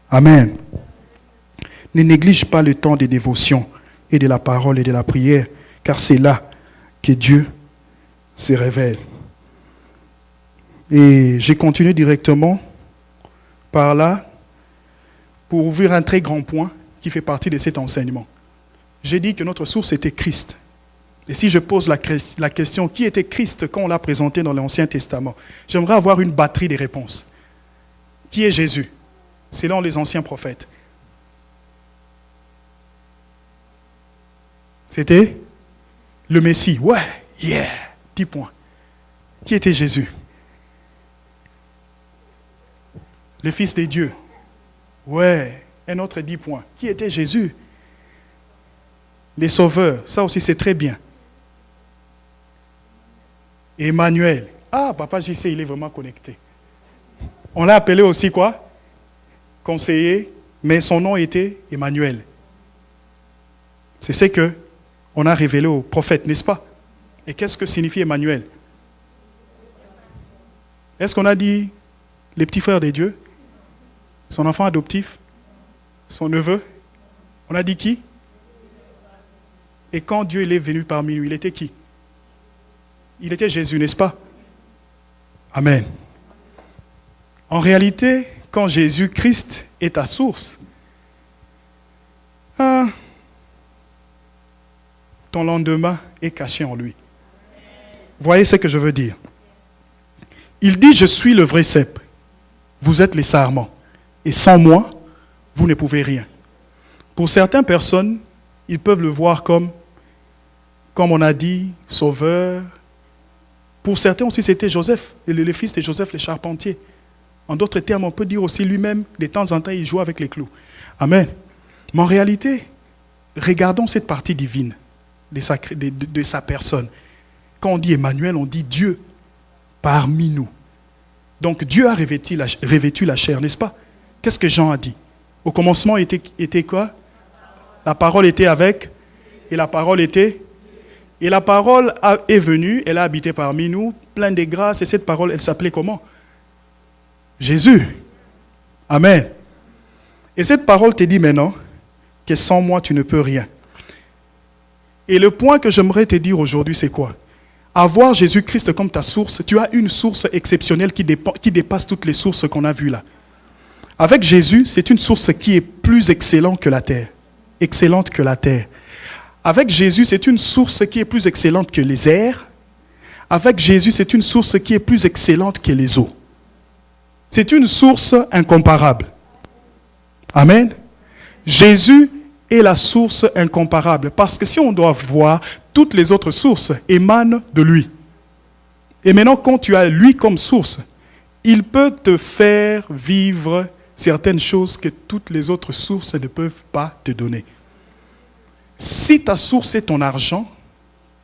Amen. Ne néglige pas le temps de dévotion et de la parole et de la prière, car c'est là que Dieu se révèle. Et j'ai continué directement par là pour ouvrir un très grand point qui fait partie de cet enseignement. J'ai dit que notre source était Christ. Et si je pose la question, qui était Christ quand on l'a présenté dans l'Ancien Testament? J'aimerais avoir une batterie de réponses. Qui est Jésus? Selon les anciens prophètes. C'était le Messie. Ouais, yeah, 10 points. Qui était Jésus? Le Fils de Dieu. Ouais, un autre 10 points. Qui était Jésus? Les sauveurs. Ça aussi, c'est très bien. Emmanuel. Ah, papa JC, il est vraiment connecté. On l'a appelé aussi quoi? Conseiller, mais son nom était Emmanuel. C'est ce que on a révélé au prophète, n'est-ce pas? Et qu'est-ce que signifie Emmanuel? Est-ce qu'on a dit les petits frères de Dieu? Son enfant adoptif? Son neveu? On a dit qui? Et quand Dieu il est venu parmi nous, il était qui? Il était Jésus, n'est-ce pas? Amen. En réalité, quand Jésus-Christ est ta source, ton lendemain est caché en lui. Voyez ce que je veux dire. Il dit, je suis le vrai cep. Vous êtes les sarments. Et sans moi, vous ne pouvez rien. Pour certaines personnes, ils peuvent le voir comme on a dit, sauveur, Pour certains aussi, c'était Joseph, le fils de Joseph, le charpentier. En d'autres termes, on peut dire aussi lui-même, de temps en temps, il jouait avec les clous. Amen. Mais en réalité, regardons cette partie divine de sa personne. Quand on dit Emmanuel, on dit Dieu parmi nous. Donc Dieu a revêtu la chair, n'est-ce pas? Qu'est-ce que Jean a dit? Au commencement était quoi? La parole était avec, et la parole était... Et la parole est venue, elle a habité parmi nous, pleine de grâce, et cette parole, elle s'appelait comment? Jésus. Amen. Et cette parole te dit maintenant que sans moi, tu ne peux rien. Et le point que j'aimerais te dire aujourd'hui, c'est quoi? Avoir Jésus-Christ comme ta source, tu as une source exceptionnelle qui dépasse toutes les sources qu'on a vues là. Avec Jésus, c'est une source qui est plus excellente que la terre. Excellente que la terre. Avec Jésus, c'est une source qui est plus excellente que les airs. Avec Jésus, c'est une source qui est plus excellente que les eaux. C'est une source incomparable. Amen. Jésus est la source incomparable. Parce que si on doit voir, toutes les autres sources émanent de lui. Et maintenant, quand tu as lui comme source, il peut te faire vivre certaines choses que toutes les autres sources ne peuvent pas te donner. Si ta source est ton argent,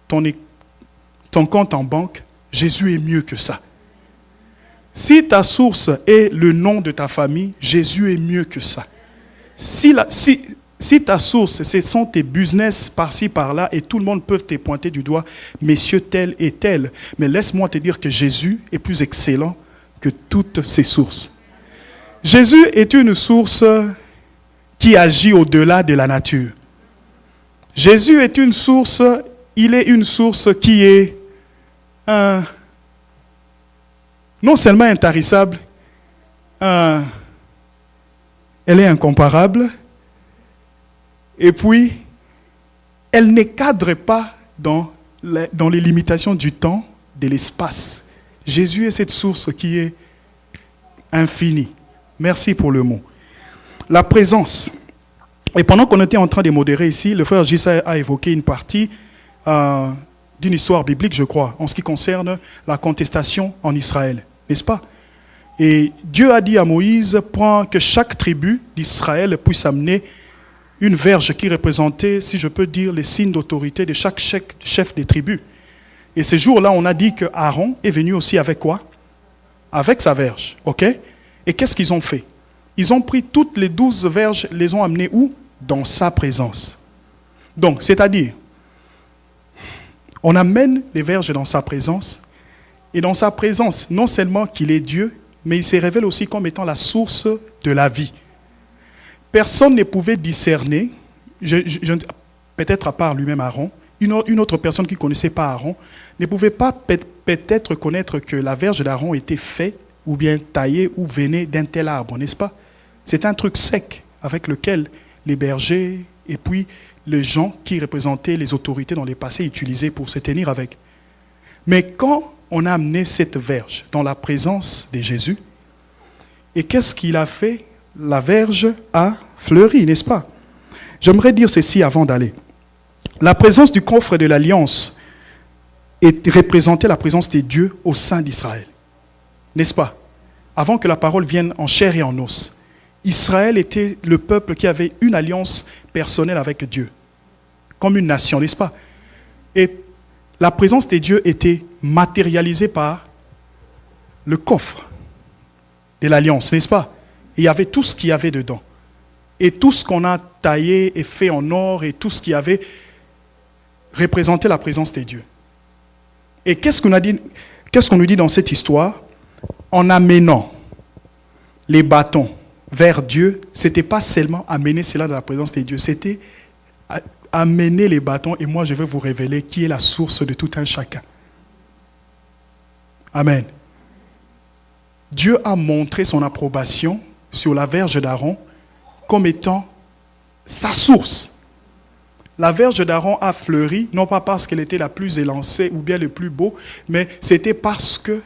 ton compte en banque, Jésus est mieux que ça. Si ta source est le nom de ta famille, Jésus est mieux que ça. Si ta source, ce sont tes business par-ci, par-là, et tout le monde peut te pointer du doigt, messieurs tel et tel, mais laisse-moi te dire que Jésus est plus excellent que toutes ces sources. Jésus est une source qui agit au-delà de la nature. Jésus est une source, il est une source qui est non seulement intarissable, elle est incomparable, et puis elle ne cadre pas dans les limitations du temps, de l'espace. Jésus est cette source qui est infinie. Merci pour le mot. La présence. Et pendant qu'on était en train de modérer ici, le frère Gissa a évoqué une partie d'une histoire biblique, je crois, en ce qui concerne la contestation en Israël, n'est-ce pas? Et Dieu a dit à Moïse, que chaque tribu d'Israël puisse amener une verge qui représentait, si je peux dire, les signes d'autorité de chaque chef des tribus. Et ce jour-là, on a dit que Aaron est venu aussi avec quoi? Avec sa verge, ok? Et qu'est-ce qu'ils ont fait? Ils ont pris toutes les 12 verges, les ont amenées où? Dans sa présence. Donc, c'est-à-dire, on amène les verges dans sa présence, et dans sa présence, non seulement qu'il est Dieu, mais il se révèle aussi comme étant la source de la vie. Personne ne pouvait discerner, peut-être à part lui-même Aaron, une autre personne qui ne connaissait pas Aaron, ne pouvait pas peut-être connaître que la verge d'Aaron était faite, ou bien taillée, ou venait d'un tel arbre, n'est-ce pas? C'est un truc sec avec lequel les bergers et puis les gens qui représentaient les autorités dans les passés utilisaient pour se tenir avec. Mais quand on a amené cette verge dans la présence de Jésus, et qu'est-ce qu'il a fait? La verge a fleuri, n'est-ce pas? J'aimerais dire ceci avant d'aller. La présence du coffre de l'Alliance représentait la présence de Dieu au sein d'Israël. N'est-ce pas? Avant que la parole vienne en chair et en os, Israël était le peuple qui avait une alliance personnelle avec Dieu, comme une nation, n'est-ce pas? Et la présence de Dieu était matérialisée par le coffre de l'alliance, n'est-ce pas? Et il y avait tout ce qu'il y avait dedans. Et tout ce qu'on a taillé et fait en or, et tout ce qui avait représenté la présence de Dieu. Et qu'est-ce qu'on nous dit dans cette histoire? En amenant les bâtons vers Dieu, ce n'était pas seulement amener cela dans la présence de Dieu, c'était amener les bâtons, et moi je vais vous révéler qui est la source de tout un chacun. Amen. Dieu a montré son approbation sur la verge d'Aaron comme étant sa source. La verge d'Aaron a fleuri, non pas parce qu'elle était la plus élancée ou bien le plus beau, mais c'était parce que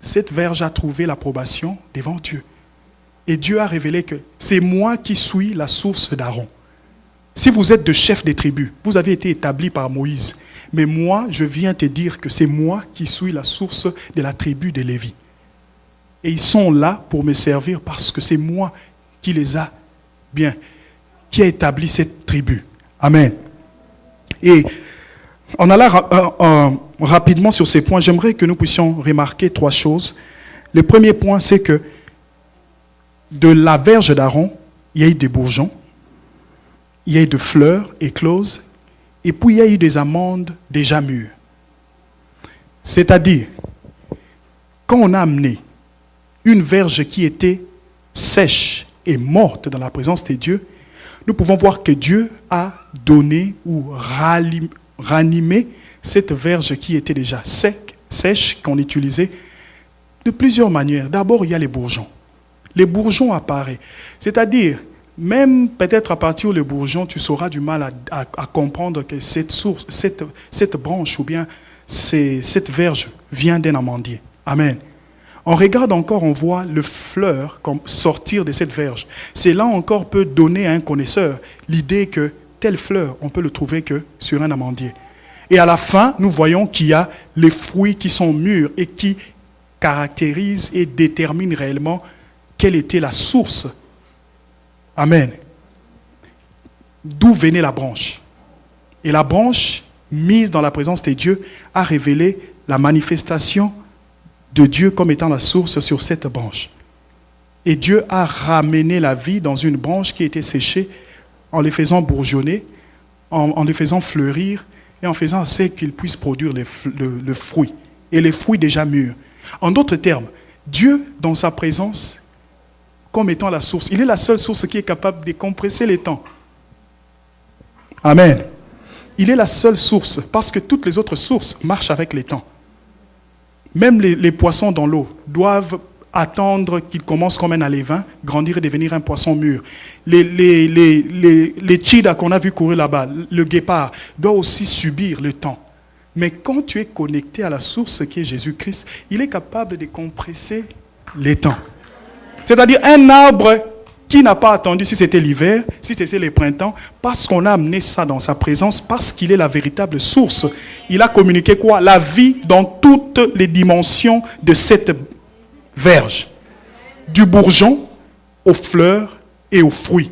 cette verge a trouvé l'approbation devant Dieu. Et Dieu a révélé que c'est moi qui suis la source d'Aaron. Si vous êtes de chef des tribus, vous avez été établi par Moïse. Mais moi, je viens te dire que c'est moi qui suis la source de la tribu de Lévi. Et ils sont là pour me servir parce que c'est moi qui les a qui a établi cette tribu. Amen. Et en allant rapidement sur ces points, j'aimerais que nous puissions remarquer 3 choses. Le premier point, c'est que de la verge d'Aaron, il y a eu des bourgeons, il y a eu des fleurs écloses, et puis il y a eu des amandes déjà mûres. C'est-à-dire, quand on a amené une verge qui était sèche et morte dans la présence de Dieu, nous pouvons voir que Dieu a donné ou ranimé cette verge qui était déjà sèche, qu'on utilisait de plusieurs manières. D'abord, il y a les bourgeons. Les bourgeons apparaissent. C'est-à-dire, même peut-être à partir où les bourgeons, tu sauras du mal à comprendre que cette source, cette branche ou bien cette verge vient d'un amandier. Amen. On regarde encore, on voit le fleur sortir de cette verge. Cela encore peut donner à un connaisseur l'idée que telle fleur, on peut le trouver que sur un amandier. Et à la fin, nous voyons qu'il y a les fruits qui sont mûrs et qui caractérisent et déterminent réellement quelle était la source. Amen. D'où venait la branche. Et la branche, mise dans la présence de Dieu, a révélé la manifestation de Dieu comme étant la source sur cette branche. Et Dieu a ramené la vie dans une branche qui était séchée en les faisant bourgeonner, en les faisant fleurir et en faisant assez qu'ils puissent produire le fruit. Et les fruits déjà mûrs. En d'autres termes, Dieu, dans sa présence, comme étant la source, il est la seule source qui est capable de compresser les temps. Amen. Il est la seule source parce que toutes les autres sources marchent avec les temps. Même les poissons dans l'eau doivent attendre qu'ils commencent comme un alevin, grandir et devenir un poisson mûr. Les cheetahs qu'on a vu courir là-bas, le guépard, doit aussi subir le temps. Mais quand tu es connecté à la source qui est Jésus-Christ, il est capable de compresser les temps. C'est-à-dire un arbre qui n'a pas attendu si c'était l'hiver, si c'était le printemps, parce qu'on a amené ça dans sa présence, parce qu'il est la véritable source. Il a communiqué quoi? La vie dans toutes les dimensions de cette verge. Du bourgeon aux fleurs et aux fruits.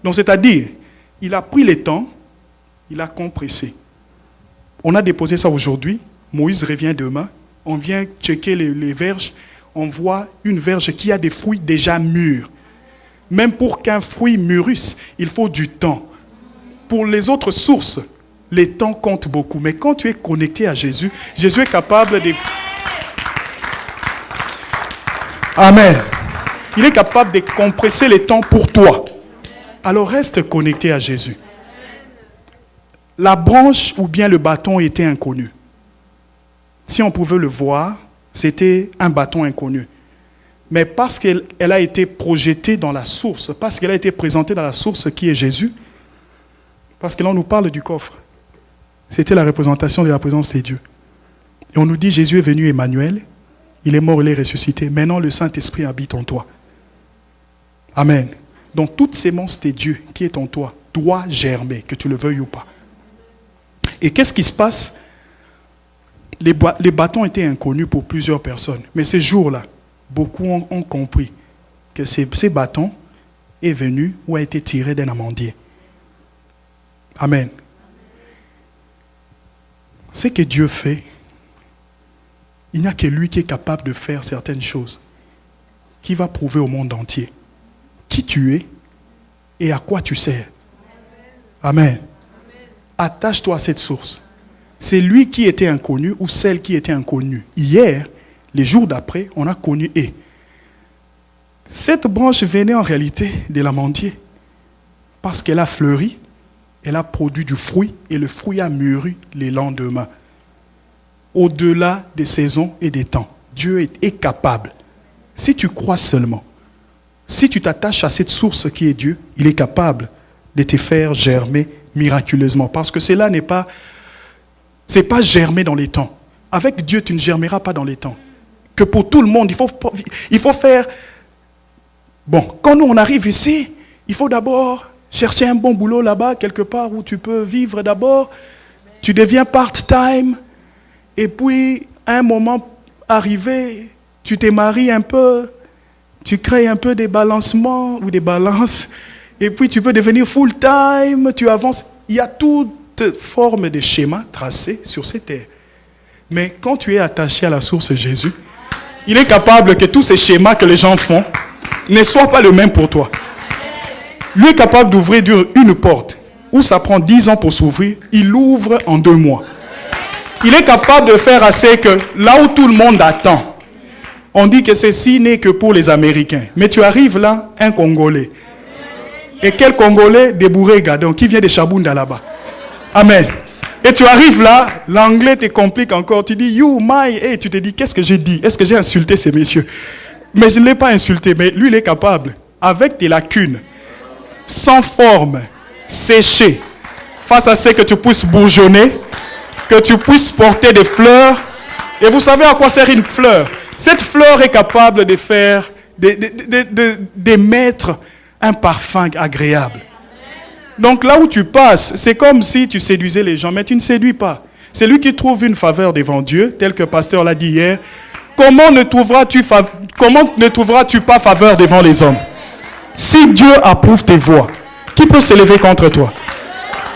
Donc c'est-à-dire, il a pris le temps, il a compressé. On a déposé ça aujourd'hui, Moïse revient demain, on vient checker les verges, on voit une verge qui a des fruits déjà mûrs. Même pour qu'un fruit mûrisse, il faut du temps. Pour les autres sources, les temps comptent beaucoup. Mais quand tu es connecté à Jésus, Jésus est capable de... Amen. Il est capable de compresser les temps pour toi. Alors reste connecté à Jésus. La branche ou bien le bâton était inconnu. Si on pouvait le voir, c'était un bâton inconnu. Mais parce qu'elle a été projetée dans la source, parce qu'elle a été présentée dans la source qui est Jésus, parce que là on nous parle du coffre. C'était la représentation de la présence de Dieu. Et on nous dit Jésus est venu Emmanuel, il est mort, il est ressuscité. Maintenant le Saint-Esprit habite en toi. Amen. Donc toute sémence de Dieu qui est en toi doit germer, que tu le veuilles ou pas. Et qu'est-ce qui se passe? Les bâtons étaient inconnus pour plusieurs personnes. Mais ces jours-là, beaucoup ont compris que ces bâtons est venu ou a été tiré d'un amandier. Amen. Ce que Dieu fait, il n'y a que lui qui est capable de faire certaines choses, qui va prouver au monde entier qui tu es et à quoi tu sers. Amen. Attache-toi à cette source. C'est lui qui était inconnu ou celle qui était inconnue. Hier, les jours d'après, on a connu et. Cette branche venait en réalité de l'amandier parce qu'elle a fleuri, elle a produit du fruit et le fruit a mûri les lendemains. Au-delà des saisons et des temps, Dieu est capable. Si tu crois seulement, si tu t'attaches à cette source qui est Dieu, il est capable de te faire germer miraculeusement. Parce que cela n'est pas... C'est pas germer dans les temps. Avec Dieu, tu ne germeras pas dans les temps. Que pour tout le monde, il faut faire... Bon, quand nous on arrive ici, il faut d'abord chercher un bon boulot là-bas, quelque part où tu peux vivre d'abord. Tu deviens part-time. Et puis, à un moment arrivé, tu te maries un peu. Tu crées un peu des balancements ou des balances. Et puis, tu peux devenir full-time. Tu avances. Il y a toute forme de schéma tracé sur ces terres. Mais quand tu es attaché à la source Jésus, il est capable que tous ces schémas que les gens font ne soient pas les mêmes pour toi. Lui est capable d'ouvrir une porte où ça prend 10 ans pour s'ouvrir. Il l'ouvre en 2 mois. Il est capable de faire assez que là où tout le monde attend, on dit que ceci n'est que pour les Américains. Mais tu arrives là, un Congolais. Et quel Congolais? Débouré Gadon, qui vient de Chabunda là-bas. Amen. Et tu arrives là, l'anglais te complique encore. Tu dis, you, my, et tu te dis, qu'est-ce que j'ai dit? Est-ce que j'ai insulté ces messieurs? Mais je ne l'ai pas insulté, mais lui, il est capable, avec tes lacunes, sans forme, séché, face à ce que tu puisses bourgeonner, que tu puisses porter des fleurs. Et vous savez à quoi sert une fleur? Cette fleur est capable de faire, d'émettre un parfum agréable. Donc là où tu passes, c'est comme si tu séduisais les gens, mais tu ne séduis pas. C'est lui qui trouve une faveur devant Dieu, tel que le pasteur l'a dit hier. Comment ne trouveras-tu pas faveur devant les hommes? Si Dieu approuve tes voies, qui peut s'élever contre toi?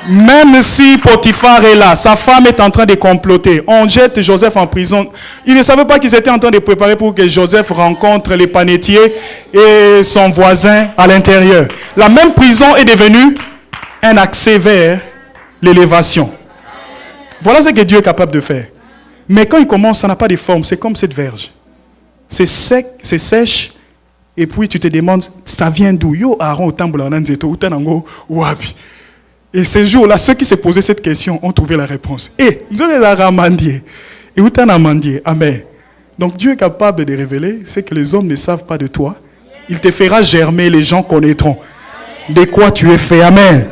Même si Potiphar est là, sa femme est en train de comploter, on jette Joseph en prison. Ils ne savaient pas qu'ils étaient en train de préparer pour que Joseph rencontre les panetiers et son voisin à l'intérieur. La même prison est devenue un accès vers l'élévation. Voilà ce que Dieu est capable de faire. Mais quand il commence, ça n'a pas de forme. C'est comme cette verge. C'est sec, c'est sèche. Et puis tu te demandes, ça vient d'où? Yo, Aaron, wapi. Et ces jours-là, ceux qui se posaient cette question ont trouvé la réponse. Et nous Amen. Donc Dieu est capable de révéler ce que les hommes ne savent pas de toi. Il te fera germer, les gens connaîtront de quoi tu es fait. Amen.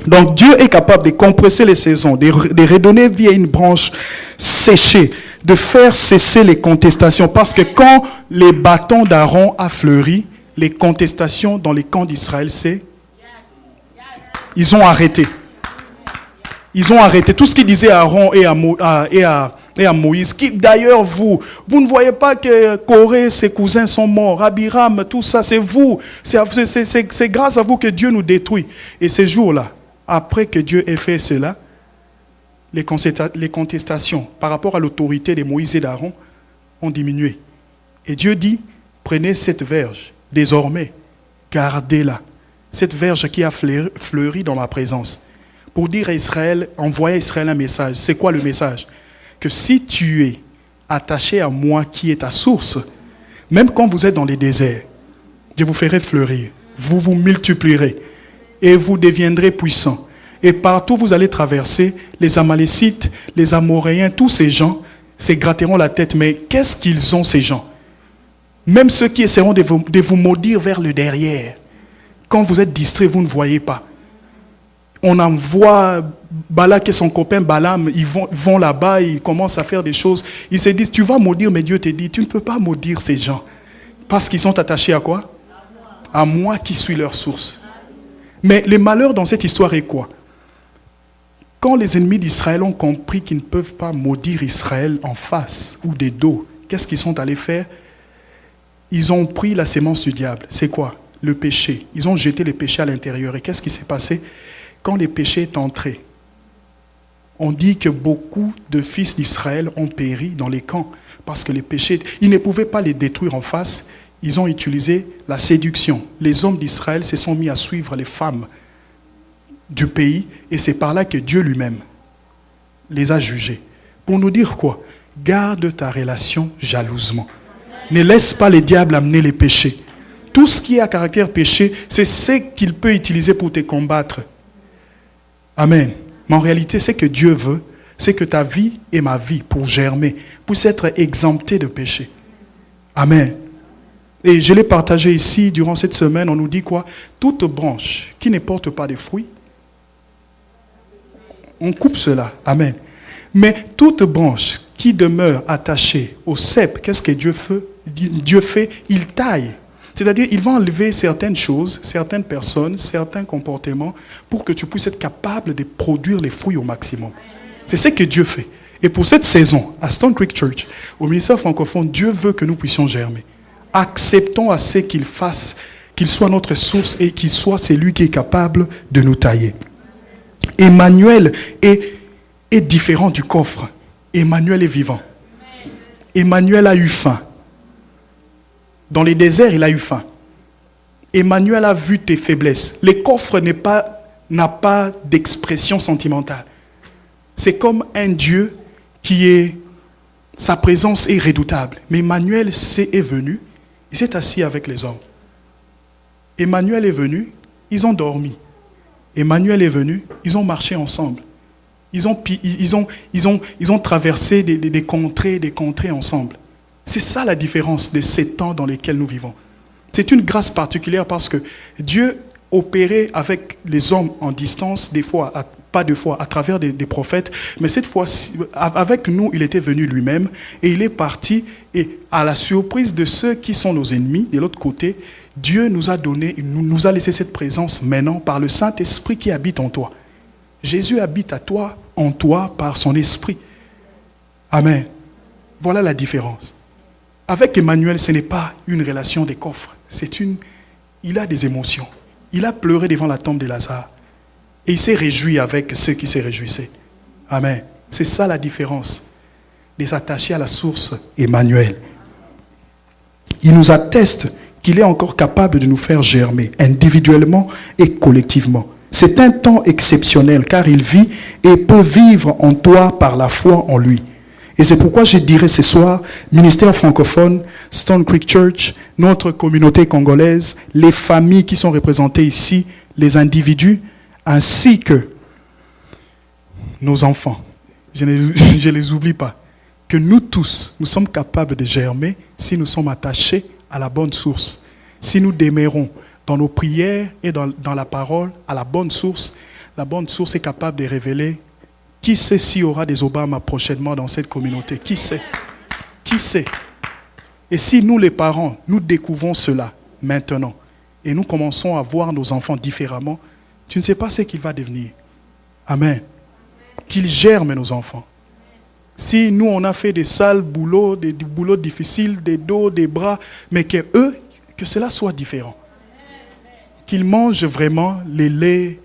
Donc Dieu est capable de compresser les saisons, de redonner vie à une branche séchée, de faire cesser les contestations. Parce que quand les bâtons d'Aaron a fleuri, les contestations dans les camps d'Israël, ils ont arrêté. Ils ont arrêté. Tout ce qu'ils disaient à Aaron et à Moïse, qui d'ailleurs vous ne voyez pas que Corée, ses cousins sont morts, Abiram, tout ça, c'est vous. C'est grâce à vous que Dieu nous détruit. Et ces jours-là, après que Dieu ait fait cela, les contestations par rapport à l'autorité de Moïse et d'Aaron ont diminué. Et Dieu dit, prenez cette verge, désormais, gardez-la. Cette verge qui a fleuri dans ma présence. Pour dire à Israël, envoyer à Israël un message. C'est quoi le message? Que si tu es attaché à moi qui est ta source, même quand vous êtes dans les déserts, je vous ferai fleurir. Vous vous multiplierez. Et vous deviendrez puissants. Et partout vous allez traverser, les Amalécites, les Amoréens, tous ces gens se gratteront la tête. Mais qu'est-ce qu'ils ont, ces gens? Même ceux qui essaieront de vous maudire vers le derrière. Quand vous êtes distrait, vous ne voyez pas. On envoie Balak et son copain Balaam, ils vont là-bas, ils commencent à faire des choses. Ils se disent, tu vas maudire, mais Dieu te dit, tu ne peux pas maudire ces gens. Parce qu'ils sont attachés à quoi? À moi qui suis leur source. Mais le malheur dans cette histoire est quoi? Quand les ennemis d'Israël ont compris qu'ils ne peuvent pas maudire Israël en face ou des dos, qu'est-ce qu'ils sont allés faire? Ils ont pris la sémence du diable. C'est quoi? Le péché. Ils ont jeté les péchés à l'intérieur. Et qu'est-ce qui s'est passé? Quand le péché est entré, on dit que beaucoup de fils d'Israël ont péri dans les camps. Parce que les péchés, ils ne pouvaient pas les détruire en face. Ils ont utilisé la séduction. Les hommes d'Israël se sont mis à suivre les femmes du pays. Et c'est par là que Dieu lui-même les a jugés. Pour nous dire quoi? Garde ta relation jalousement. Ne laisse pas le diable amener les péchés. Tout ce qui est à caractère péché, c'est ce qu'il peut utiliser pour te combattre. Amen. Mais en réalité, ce que Dieu veut, c'est que ta vie et ma vie, pour germer, puissent être exemptées de péché. Amen. Et je l'ai partagé ici, durant cette semaine, on nous dit quoi? Toute branche qui ne porte pas de fruits, on coupe cela. Amen. Mais toute branche qui demeure attachée au cep, qu'est-ce que Dieu fait? Il taille. C'est-à-dire, il va enlever certaines choses, certaines personnes, certains comportements pour que tu puisses être capable de produire les fruits au maximum. C'est ce que Dieu fait. Et pour cette saison, à Stone Creek Church, au ministère francophone, Dieu veut que nous puissions germer. Acceptons assez qu'il fasse, qu'il soit notre source et qu'il soit celui qui est capable de nous tailler. Emmanuel est différent du coffre. Emmanuel est vivant. Emmanuel a eu faim. Dans les déserts, il a eu faim. Emmanuel a vu tes faiblesses. Le coffre n'a pas d'expression sentimentale. C'est comme un Dieu sa présence est redoutable. Mais Emmanuel est venu, il s'est assis avec les hommes. Emmanuel est venu, ils ont dormi. Emmanuel est venu, ils ont marché ensemble. Ils ont traversé des contrées ensemble. C'est ça la différence de ces temps dans lesquels nous vivons. C'est une grâce particulière parce que Dieu opérait avec les hommes en distance, pas deux fois, à travers des prophètes, mais cette fois, avec nous, il était venu lui-même et il est parti. Et à la surprise de ceux qui sont nos ennemis, de l'autre côté, Dieu nous a laissé cette présence maintenant par le Saint-Esprit qui habite en toi. Jésus habite en toi par son esprit. Amen. Voilà la différence. Avec Emmanuel, ce n'est pas une relation des coffres. Il a des émotions. Il a pleuré devant la tombe de Lazare. Et il s'est réjoui avec ceux qui se réjouissaient. Amen. C'est ça la différence. De s'attacher à la source Emmanuel. Il nous atteste qu'il est encore capable de nous faire germer individuellement et collectivement. C'est un temps exceptionnel car il vit et peut vivre en toi par la foi en lui. Et c'est pourquoi je dirais ce soir, ministère francophone, Stone Creek Church, notre communauté congolaise, les familles qui sont représentées ici, les individus, ainsi que nos enfants. Je ne les oublie pas. Que nous tous, nous sommes capables de germer si nous sommes attachés à la bonne source. Si nous demeurons dans nos prières et dans la parole à la bonne source est capable de révéler. Qui sait s'il y aura des Obama prochainement dans cette communauté? Qui sait? Qui sait? Et si nous les parents, nous découvrons cela maintenant et nous commençons à voir nos enfants différemment, tu ne sais pas ce qu'il va devenir. Amen. Qu'ils germent nos enfants. Si nous on a fait des sales boulots, des boulots difficiles, des dos, des bras, mais que cela soit différent. Qu'ils mangent vraiment les laits,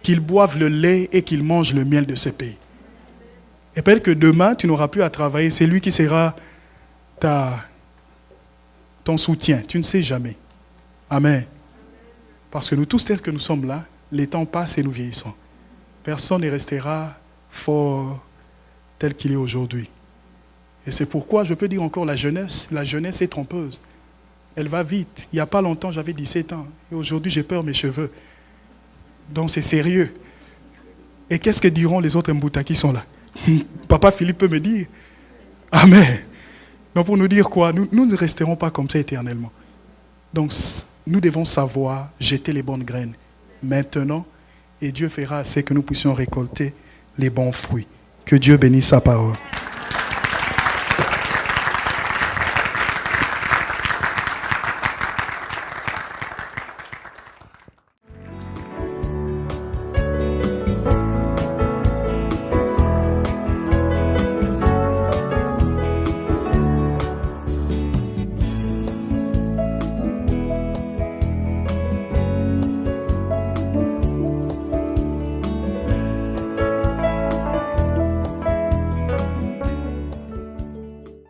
qu'ils boivent le lait et qu'ils mangent le miel de ce pays. Et peut-être que demain, tu n'auras plus à travailler. C'est lui qui sera ton soutien. Tu ne sais jamais. Amen. Parce que nous tous, tel que nous sommes là, les temps passent et nous vieillissons. Personne ne restera fort tel qu'il est aujourd'hui. Et c'est pourquoi je peux dire encore la jeunesse est trompeuse. Elle va vite. Il n'y a pas longtemps, j'avais 17 ans. Et aujourd'hui, j'ai peur de mes cheveux. Donc c'est sérieux. Et qu'est-ce que diront les autres Mbouta qui sont là? Papa Philippe peut me dire. Amen. Donc pour nous dire quoi? Nous ne resterons pas comme ça éternellement. Donc nous devons savoir jeter les bonnes graines maintenant. Et Dieu fera assez que nous puissions récolter les bons fruits. Que Dieu bénisse sa parole.